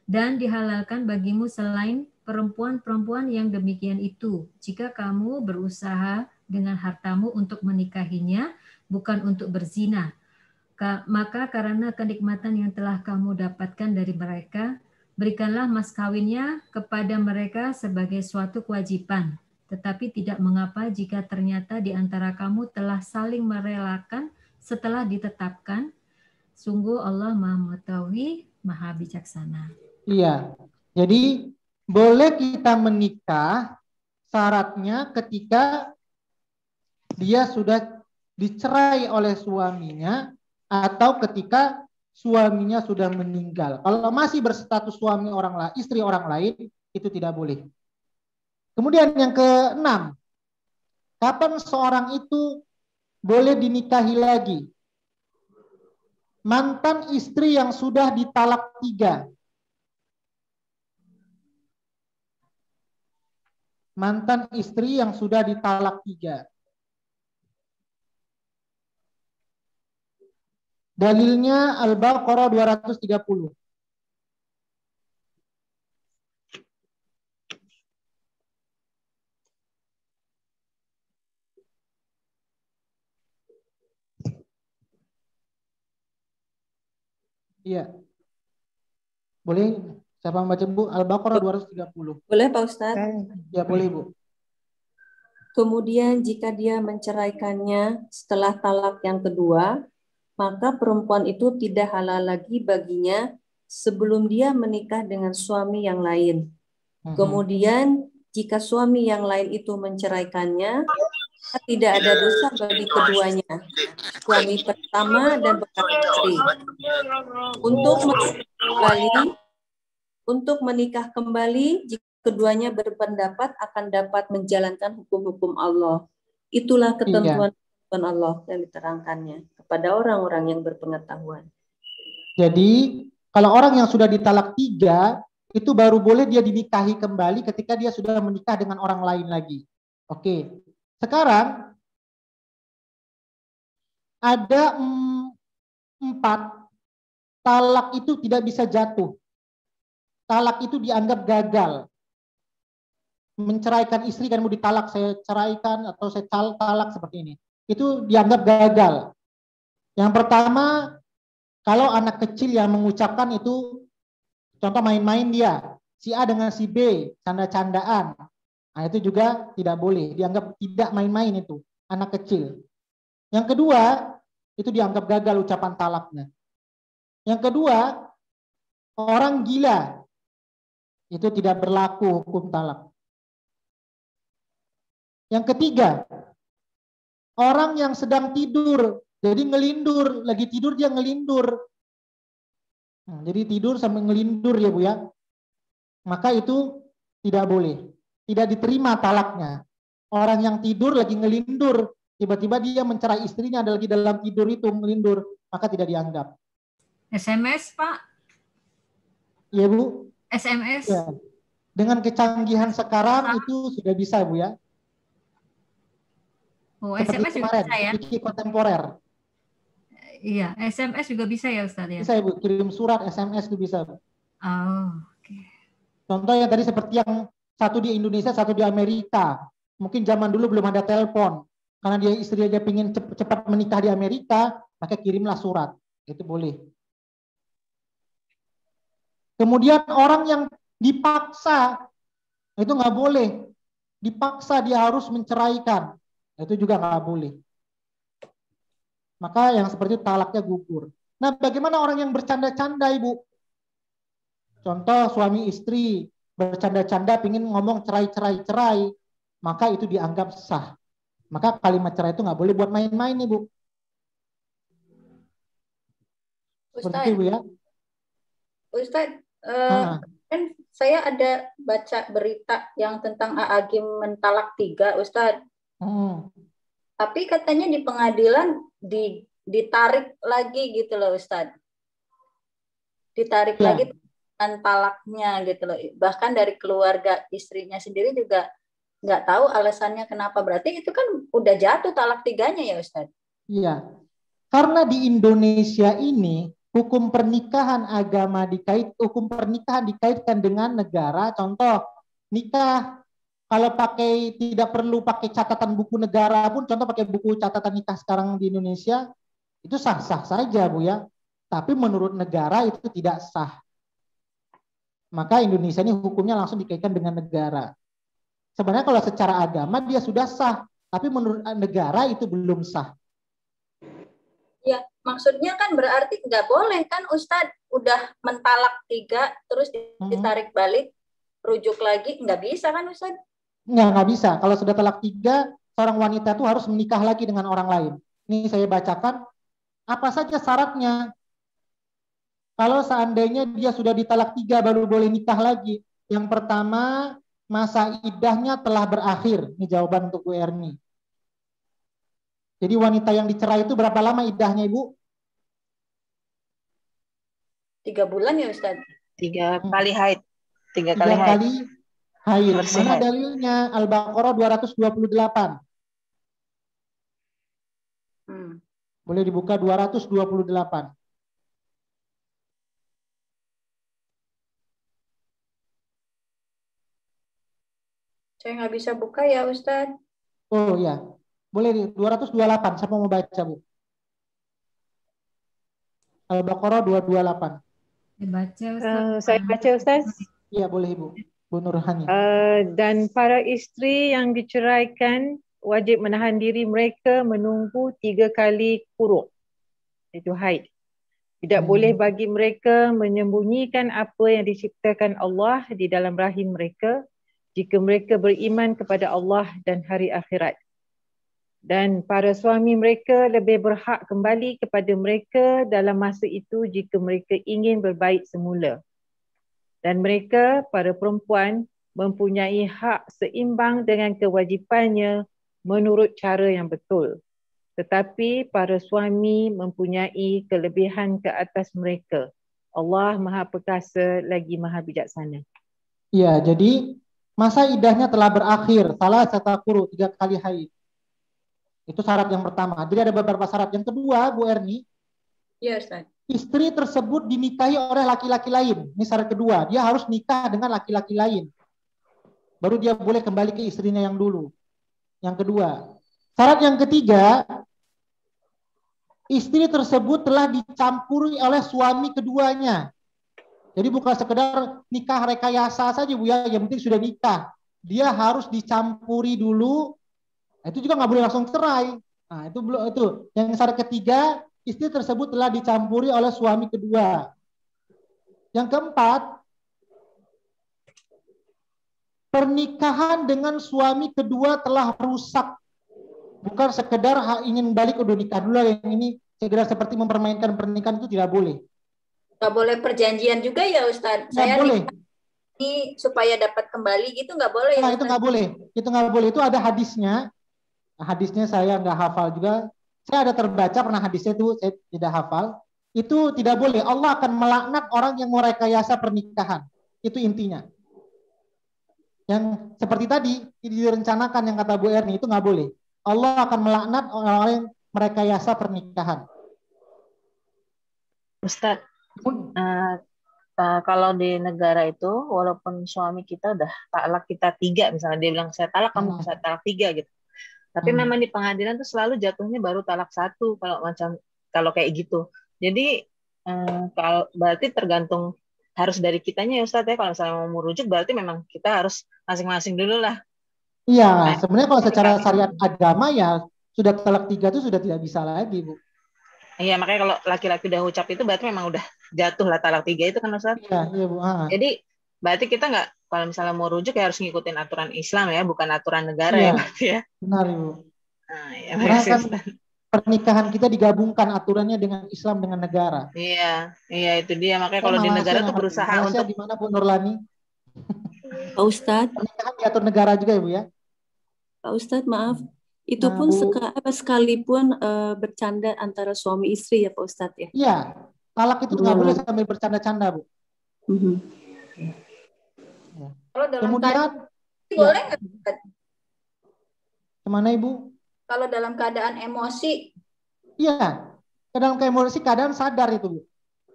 Dan dihalalkan bagimu selain perempuan-perempuan yang demikian itu, jika kamu berusaha dengan hartamu untuk menikahinya, bukan untuk berzina. Maka karena kenikmatan yang telah kamu dapatkan dari mereka, berikanlah mas kawinnya kepada mereka sebagai suatu kewajiban. Tetapi tidak mengapa jika ternyata di antara kamu telah saling merelakan setelah ditetapkan. Sungguh Allah Maha Mengetahui, Maha Bijaksana. Iya, jadi boleh kita menikah syaratnya ketika dia sudah dicerai oleh suaminya atau ketika suaminya sudah meninggal. Kalau masih berstatus suami orang lain, istri orang lain, itu tidak boleh. Kemudian yang ke-6, kapan seorang itu boleh dinikahi lagi? Mantan istri yang sudah ditalak 3. Mantan istri yang sudah ditalak 3. Dalilnya Al-Baqarah 230. Iya. Boleh siapa membaca, Bu? Al-Baqarah 230. Boleh Pak Ustaz? Ya, boleh, Bu. Kemudian jika dia menceraikannya setelah talak yang kedua, maka perempuan itu tidak halal lagi baginya sebelum dia menikah dengan suami yang lain. Kemudian jika suami yang lain itu menceraikannya, tidak ada dosa bagi keduanya, suami pertama dan bekas istri. Untuk menikah kembali jika keduanya berpendapat akan dapat menjalankan hukum-hukum Allah. Itulah Iya. ketentuan Allah yang diterangkannya kepada orang-orang yang berpengetahuan. Jadi kalau orang yang sudah ditalak 3 itu baru boleh dia dinikahi kembali ketika dia sudah menikah dengan orang lain lagi. Oke. Sekarang ada 4 talak itu tidak bisa jatuh. Talak itu dianggap gagal. Menceraikan istri kan mau ditalak, saya ceraikan atau saya talak seperti ini. Itu dianggap gagal. Yang pertama, kalau anak kecil yang mengucapkan itu, contoh main-main dia, si A dengan si B, canda-candaan. Nah, itu juga tidak boleh, dianggap tidak main-main itu, anak kecil. Yang kedua, itu dianggap gagal ucapan talaknya. Yang kedua, orang gila, itu tidak berlaku hukum talak. Yang ketiga, orang yang sedang tidur, jadi ngelindur, lagi tidur dia ngelindur. Nah, jadi tidur sampai ngelindur ya Bu ya. Maka itu tidak boleh. Tidak diterima talaknya. Orang yang tidur lagi ngelindur, tiba-tiba dia mencerai istrinya ada lagi dalam tidur itu ngelindur, maka tidak dianggap. SMS, Pak? Iya Bu? SMS? Ya. Dengan kecanggihan sekarang itu sudah bisa Bu ya. Oh, Seperti SMS juga kemarin, bisa ya? Wiki kontemporer. Iya, SMS juga bisa ya Ustaz ya? Bisa Bu, kirim surat, SMS itu bisa Bu. Oh, oke. Contoh yang tadi seperti yang satu di Indonesia, satu di Amerika. Mungkin zaman dulu belum ada telepon. Karena dia istri dia ingin cepat menikah di Amerika, maka kirimlah surat. Itu boleh. Kemudian orang yang dipaksa, itu nggak boleh. Dipaksa dia harus menceraikan. Itu juga nggak boleh. Maka yang seperti itu talaknya gugur. Nah, bagaimana orang yang bercanda-canda, Ibu? Contoh suami istri bercanda-canda pingin ngomong cerai, maka itu dianggap sah. Maka kalimat cerai itu nggak boleh buat main-main, Ibu. Seperti itu, Bu ya. Ustaz, kan saya ada baca berita yang tentang A'agim mentalak 3, Ustaz. Tapi katanya di pengadilan ditarik lagi gitu loh, Ustaz. Ditarik lagi talaknya gitu loh. Bahkan dari keluarga istrinya sendiri juga nggak tahu alasannya kenapa. Berarti itu kan udah jatuh talak 3-nya ya, Ustaz? Iya. Karena di Indonesia ini hukum pernikahan hukum pernikahan dikaitkan dengan negara. Contoh nikah kalau tidak perlu pakai catatan buku negara pun, contoh pakai buku catatan nikah sekarang di Indonesia itu sah-sah saja Bu ya. Tapi menurut negara itu tidak sah. Maka Indonesia ini hukumnya langsung dikaitkan dengan negara. Sebenarnya kalau secara agama dia sudah sah, tapi menurut negara itu belum sah. Ya, maksudnya kan berarti nggak boleh kan Ustadz, udah mentalak 3 terus ditarik balik, rujuk lagi, nggak bisa kan Ustadz? Nggak bisa. Kalau sudah talak 3, seorang wanita itu harus menikah lagi dengan orang lain. Ini saya bacakan, apa saja syaratnya. Kalau seandainya dia sudah ditalak 3 baru boleh nikah lagi. Yang pertama, masa iddahnya telah berakhir. Ini jawaban untuk Bu Erni. Jadi wanita yang dicerai itu berapa lama iddahnya, Ibu? 3 bulan ya Ustaz? 3 kali haid. 3 kali haid. Bersih Mana haid. dalilnya? Al-Baqarah 228. Boleh dibuka 228. Saya nggak bisa buka ya Ustaz. Oh ya, boleh 228. Siapa mau baca Bu? Al-Baqarah 228. Baca Ustaz. Saya baca Ustaz. Iya boleh Ibu. Bu Nurhani. Dan para isteri yang diceraikan wajib menahan diri mereka menunggu 3 kali quru', itu haid. Tidak boleh bagi mereka menyembunyikan apa yang diciptakan Allah di dalam rahim mereka jika mereka beriman kepada Allah dan hari akhirat. Dan para suami mereka lebih berhak kembali kepada mereka dalam masa itu jika mereka ingin berbaik semula. Dan mereka, para perempuan, mempunyai hak seimbang dengan kewajipannya menurut cara yang betul. Tetapi para suami mempunyai kelebihan ke atas mereka. Allah Maha Perkasa lagi Maha Bijaksana. Iya, jadi masa idahnya telah berakhir, salah satakuru 3 kali haid. Itu syarat yang pertama. Jadi ada beberapa syarat. Yang kedua, Bu Erni, Iya, Ustaz. istri tersebut dinikahi oleh laki-laki lain. Ini syarat kedua. Dia harus nikah dengan laki-laki lain. Baru dia boleh kembali ke istrinya yang dulu. Yang kedua. Syarat yang ketiga, istri tersebut telah dicampuri oleh suami keduanya. Jadi bukan sekedar nikah rekayasa saja, Bu ya. Yang penting sudah nikah. Dia harus dicampuri dulu. Itu juga nggak boleh langsung cerai. Nah, itu belum itu. Yang syarat ketiga, istri tersebut telah dicampuri oleh suami kedua. Yang keempat, pernikahan dengan suami kedua telah rusak. Bukan sekedar ingin balik udah nikah dulu, yang ini sekedar seperti mempermainkan pernikahan, itu tidak boleh. Nggak boleh perjanjian juga ya, Ustaz? Nggak boleh. Ini supaya dapat kembali gitu nggak boleh. Nah, itu nggak boleh. Itu nggak boleh. Itu ada hadisnya. Hadisnya saya nggak hafal juga. Saya ada terbaca pernah hadisnya itu, saya tidak hafal. Itu tidak boleh. Allah akan melaknat orang yang merekayasa pernikahan. Itu intinya. Yang seperti tadi direncanakan yang kata Bu Erni, itu nggak boleh. Allah akan melaknat orang-orang yang merekayasa pernikahan. Ustadz, kalau di negara itu walaupun suami kita udah talak kita 3, misalnya dia bilang saya talak, kamu bisa talak 3 gitu. Tapi memang di pengadilan tuh selalu jatuhnya baru talak 1 kalau kayak gitu. Jadi kalau berarti tergantung harus dari kitanya ya Ustadz ya. Kalau misalnya mau merujuk berarti memang kita harus masing-masing dulu lah. Iya, sebenarnya kalau secara syariat agama ya sudah talak 3 itu sudah tidak bisa lagi, Bu. Iya, makanya kalau laki-laki udah ucap itu berarti memang udah jatuh lah talak 3 itu kan Ustadz. Iya Bu. Jadi berarti kita nggak, kalau misalnya mau rujuk ya harus ngikutin aturan Islam ya, bukan aturan negara ya berarti ya. Benar Ibu. Nah, ya, karena kan pernikahan kita digabungkan aturannya dengan Islam dengan negara. Iya itu dia, makanya kalau di negara tuh berusaha untuk di mana Bu Nurlani? Pak Ustadz. Pernikahan diatur negara juga Ibu ya. Pak Ustadz maaf, itu pun sekalipun bercanda antara suami istri ya Pak Ustadz ya. Iya, talak itu nggak boleh sambil bercanda-canda Bu. Kalau dalam kemudian boleh nggak? Kemana Ibu? Kalau dalam keadaan emosi. Iya, dalam emosi keadaan sadar itu.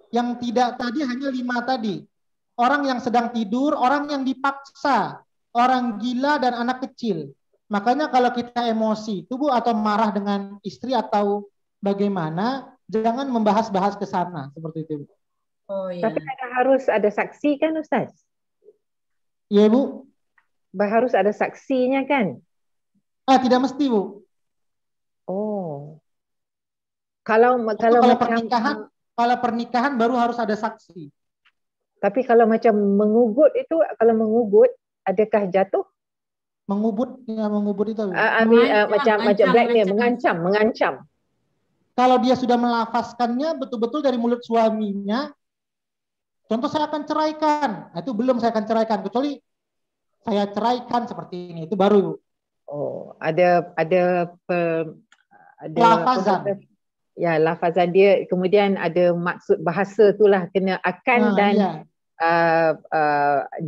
Yang tidak tadi hanya 5 tadi. Orang yang sedang tidur, orang yang dipaksa, orang gila dan anak kecil. Makanya kalau kita emosi itu Bu, atau marah dengan istri atau bagaimana, jangan membahas-bahas ke sana seperti itu Bu. Oh iya. Tapi harus ada saksi kan Ustaz? Iya Bu. Harus ada saksinya kan? Tidak mesti Bu. Oh. Kalau pernikahan baru harus ada saksi. Tapi kalau macam mengugut itu, kalau mengugut adakah jatuh? Mengubut itu. Macam blackmail, mengancam. Kalau dia sudah melafazkannya betul-betul dari mulut suaminya, contoh saya akan ceraikan, itu belum saya akan ceraikan, kecuali saya ceraikan seperti ini, itu baru. Oh, ada lafazan. Ya, lafazan dia, kemudian ada maksud bahasa itulah kena akan dan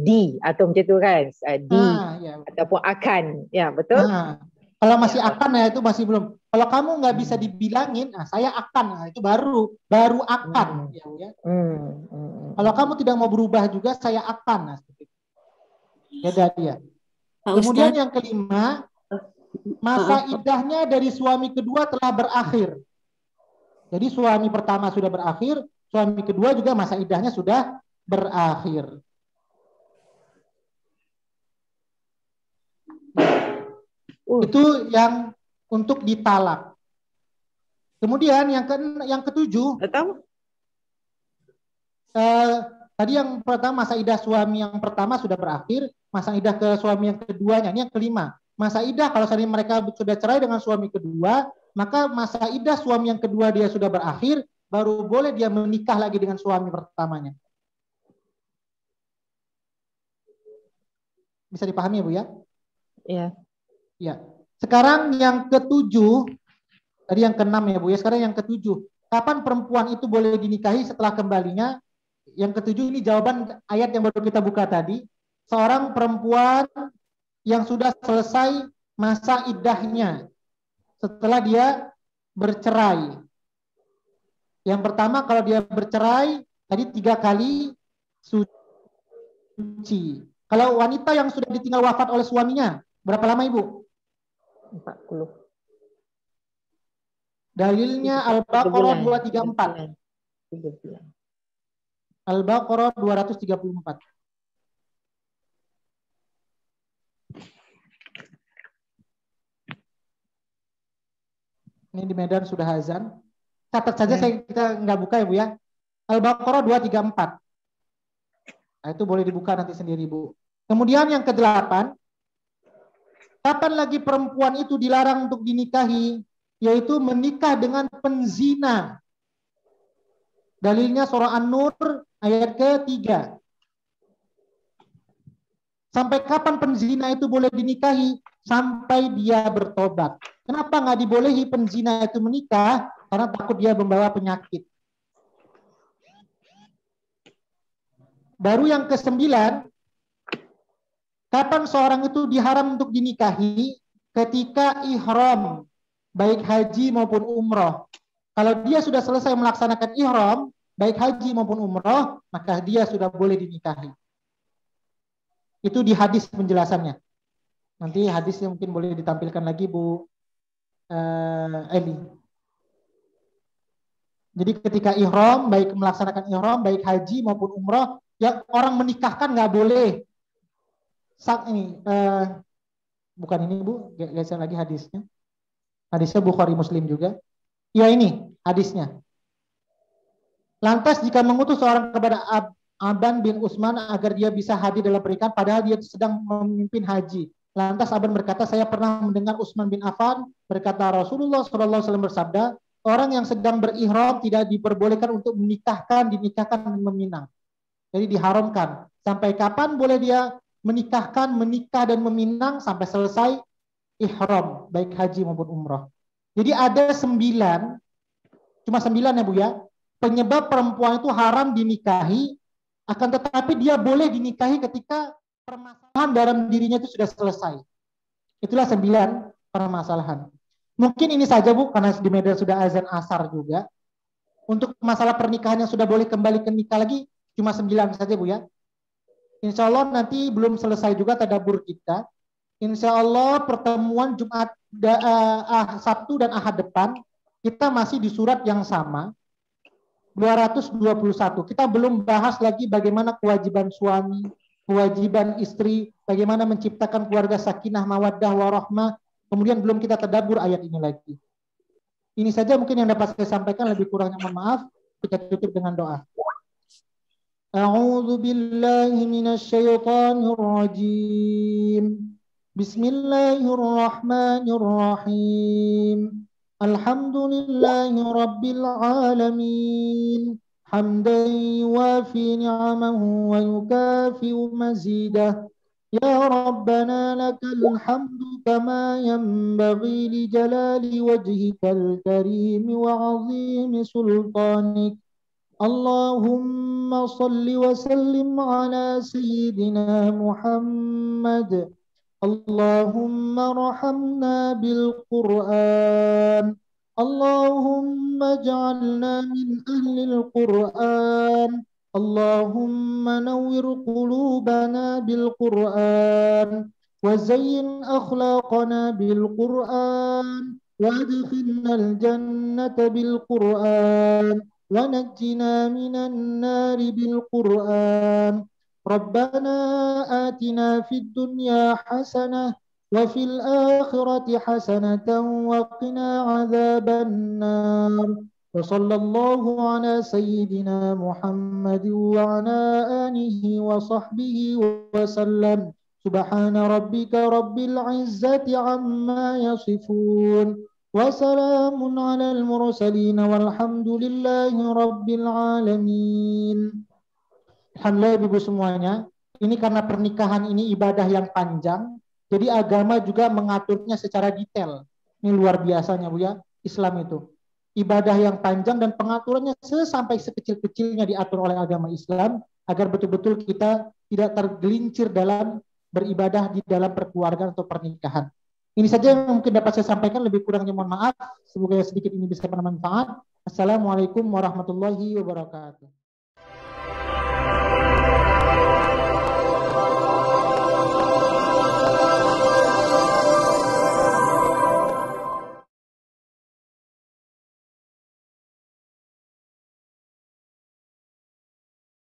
di atau macam tu kan, di ataupun akan, ya betul. Kalau masih akan ya itu masih belum. Kalau kamu nggak bisa dibilangin, saya akan, itu baru akan. Kalau kamu tidak mau berubah juga, saya akan. Ya. Kemudian yang kelima, masa idahnya dari suami kedua telah berakhir. Jadi suami pertama sudah berakhir, suami kedua juga masa idahnya sudah berakhir. Itu yang untuk ditalak. Kemudian yang ketujuh, tadi yang pertama masa idah suami yang pertama sudah berakhir, masa idah ke suami yang keduanya. Ini yang kelima. Masa idah kalau misalnya mereka sudah cerai dengan suami kedua, maka masa idah suami yang kedua dia sudah berakhir, baru boleh dia menikah lagi dengan suami pertamanya. Bisa dipahami ya Bu ya? Iya. Ya. Sekarang yang ketujuh, tadi yang keenam ya Bu ya, sekarang yang ketujuh. Kapan perempuan itu boleh dinikahi setelah kembalinya? Yang ketujuh ini jawaban ayat yang baru kita buka tadi. Seorang perempuan yang sudah selesai masa iddahnya setelah dia bercerai. Yang pertama kalau dia bercerai, tadi 3 kali suci. Kalau wanita yang sudah ditinggal wafat oleh suaminya, berapa lama Ibu? 40. Dalilnya Al-Baqarah 234. Al-Baqarah 234. Ini di Medan sudah azan. Catat saja, kita nggak buka ya Bu ya. Al-Baqarah 234. Nah, itu boleh dibuka nanti sendiri Bu. Kemudian yang ke-8, kapan lagi perempuan itu dilarang untuk dinikahi? Yaitu menikah dengan penzina. Dalilnya surah An-Nur ayat ke-3. Sampai kapan penzina itu boleh dinikahi? Sampai dia bertobat. Kenapa nggak dibolehi penzina itu menikah? Karena takut dia membawa penyakit. Baru yang ke-9, kapan seorang itu diharam untuk dinikahi? Ketika ihram, baik haji maupun umroh. Kalau dia sudah selesai melaksanakan ihram, baik haji maupun umroh, maka dia sudah boleh dinikahi. Itu di hadis penjelasannya. Nanti hadisnya mungkin boleh ditampilkan lagi Bu Eli. Jadi ketika ihram, baik melaksanakan ihram, baik haji maupun umroh, yang orang menikahkan nggak boleh. Bukan ini Bu, geser lagi hadisnya. Hadisnya Bukhari Muslim juga. Ya ini hadisnya. Lantas jika mengutus seorang kepada Aban bin Utsman agar dia bisa hadir dalam pernikahan, padahal dia sedang memimpin haji. Lantas Aban berkata, saya pernah mendengar Utsman bin Affan berkata, Rasulullah SAW bersabda, orang yang sedang berihram tidak diperbolehkan untuk dinikahkan dan meminang. Jadi diharamkan. Sampai kapan boleh dia menikahkan, menikah dan meminang? Sampai selesai ihram, baik haji maupun umroh. Jadi ada 9, cuma 9 ya Bu ya, penyebab perempuan itu haram dinikahi, akan tetapi dia boleh dinikahi ketika permasalahan dalam dirinya itu sudah selesai. Itulah 9 permasalahan. Mungkin ini saja Bu, karena di Medan sudah azan asar juga. Untuk masalah pernikahan yang sudah boleh kembali ke nikah lagi, cuma 9 saja Bu ya. Insya Allah nanti belum selesai juga tadabbur kita. Insya Allah pertemuan Jumat, Sabtu dan Ahad depan, kita masih di surat yang sama, 221. Kita belum bahas lagi bagaimana kewajiban suami, kewajiban istri, bagaimana menciptakan keluarga sakinah, mawaddah, warahmah. Kemudian belum kita tadabbur ayat ini lagi. Ini saja mungkin yang dapat saya sampaikan, lebih kurangnya mohon maaf. Kita tutup dengan doa. A'udzu billahi minasyaitonir rajim. Bismillahirrahmanirrahim. Alhamdulillahi rabbil alamin. Hamdan yuwafi ni'amahu wa yukafi'u mazidah. Ya Rabbana lakal hamdu kama yanbaghi li jalali wajhikal karim wa 'azimi sultanik. Allahumma salli wa sallim ala sayyidina Muhammad. Allahumma rahamna bil Qur'an. Allahumma ja'alna min ahlil Qur'an. Allahumma nawwir qulubana bil Qur'an. Wa zayyin akhlaqana bil Qur'an. Wa adkhilna al jannata bil Qur'an. Wa najjina minan nari bil Qur'an. Rabbana atina fid dunya hasanah wa fil akhirati hasanatan wa qina adzaban nar. Wa sallallahu ala sayyidina Muhammad wa ala alihi wa sahbihi wa sallam. Subhana rabbika rabbil izzati amma yasifun. Wa salamun alal mursalin walhamdulillahi rabbil alamin. Alhamdulillah Ibu semuanya, ini karena pernikahan ini ibadah yang panjang, Jadi agama juga mengaturnya secara detail. Ini luar biasanya Bu ya, Islam itu. Ibadah yang panjang dan pengaturannya sampai sekecil-kecilnya diatur oleh agama Islam agar betul-betul kita tidak tergelincir dalam beribadah di dalam perkeluargaan atau pernikahan. Ini saja yang mungkin dapat saya sampaikan, lebih kurangnya mohon maaf. Semoga sedikit ini bisa bermanfaat. Assalamualaikum warahmatullahi wabarakatuh.